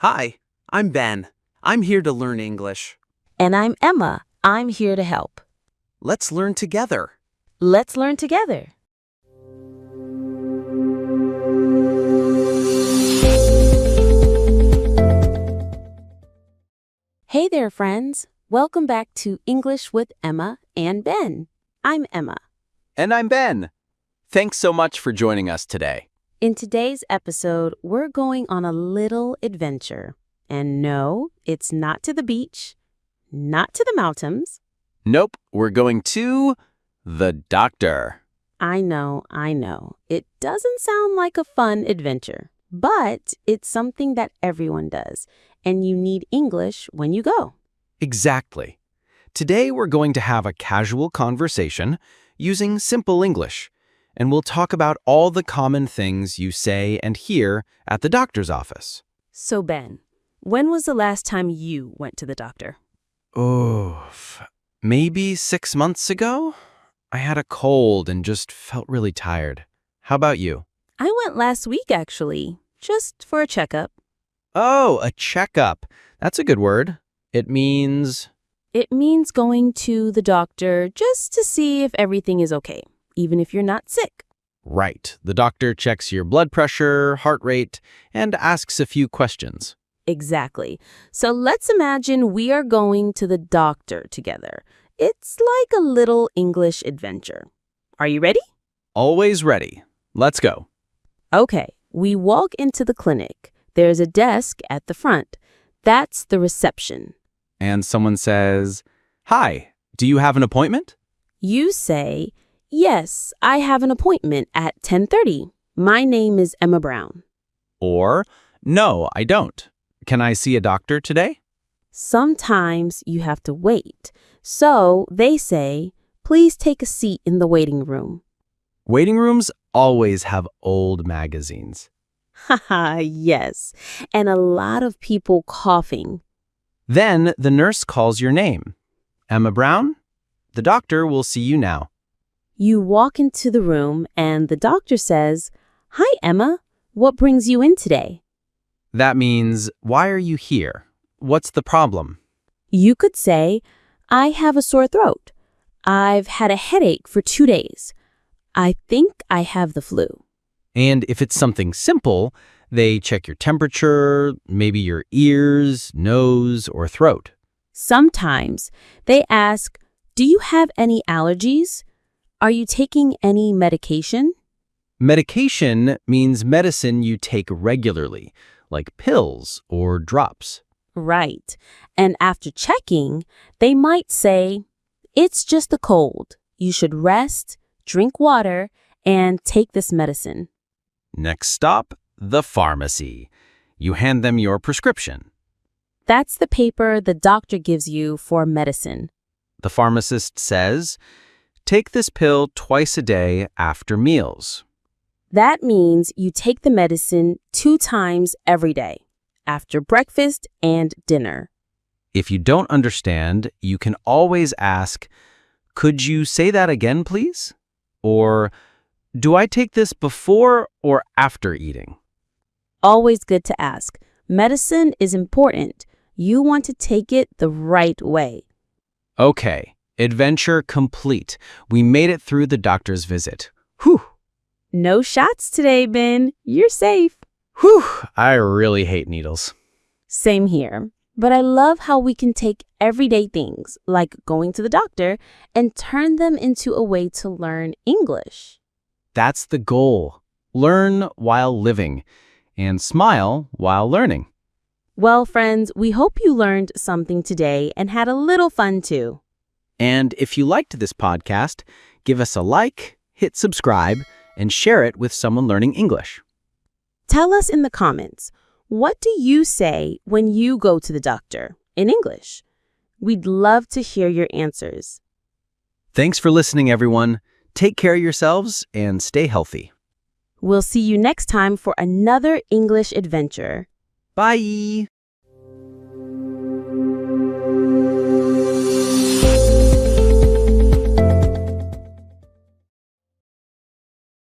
Hi, I'm Ben. I'm here to learn English. And I'm Emma. I'm here to help. Let's learn together. Let's learn together. Hey there, friends. Welcome back to English with Emma and Ben. I'm Emma. And I'm Ben. Thanks so much for joining us today. In today's episode, we're going on a little adventure. And no, it's not to the beach, not to the mountains. Nope, we're going to the doctor. I know. It doesn't sound like a fun adventure, but it's something that everyone does, and you need English when you go. Exactly. Today we're going to have a casual conversation using simple English, and we'll talk about all the common things you say and hear at the doctor's office. So, Ben, when was the last time you went to the doctor? Maybe 6 months ago? I had a cold and just felt really tired. How about you? I went last week, actually, just for a checkup. Oh, a checkup. That's a good word. It means... It means going to the doctor just to see if everything is okay, even if you're not sick. Right. The doctor checks your blood pressure, heart rate, and asks a few questions. Exactly. So let's imagine we are going to the doctor together. It's like a little English adventure. Are you ready? Always ready. Let's go. Okay, we walk into the clinic. There's a desk at the front. That's the reception. And someone says, "Hi, do you have an appointment?" You say, "Yes, I have an appointment at 10:30. My name is Emma Brown." Or, "No, I don't. Can I see a doctor today?" Sometimes you have to wait. So they say, "Please take a seat in the waiting room." Waiting rooms always have old magazines. Haha, yes. And a lot of people coughing. Then the nurse calls your name. "Emma Brown? The doctor will see you now." You walk into the room and the doctor says, "Hi, Emma. What brings you in today?" That means, "Why are you here? What's the problem?" You could say, "I have a sore throat. I've had a headache for 2 days. I think I have the flu." And if it's something simple, they check your temperature, maybe your ears, nose, or throat. Sometimes they ask, "Do you have any allergies? Are you taking any medication?" Medication means medicine you take regularly, like pills or drops. Right. And after checking, they might say, "It's just a cold. You should rest, drink water, and take this medicine." Next stop, the pharmacy. You hand them your prescription. That's the paper the doctor gives you for medicine. The pharmacist says, "Take this pill twice a day after meals." That means you take the medicine 2 times every day, after breakfast and dinner. If you don't understand, you can always ask, "Could you say that again, please?" Or, "Do I take this before or after eating?" Always good to ask. Medicine is important. You want to take it the right way. Okay, adventure complete. We made it through the doctor's visit. Whew! No shots today, Ben. You're safe. Whew! I really hate needles. Same here. But I love how we can take everyday things, like going to the doctor, and turn them into a way to learn English. That's the goal. Learn while living and smile while learning. Well, friends, we hope you learned something today and had a little fun too. And if you liked this podcast, give us a like, hit subscribe, and share it with someone learning English. Tell us in the comments, what do you say when you go to the doctor in English? We'd love to hear your answers. Thanks for listening, everyone. Take care of yourselves and stay healthy. We'll see you next time for another English adventure. Bye!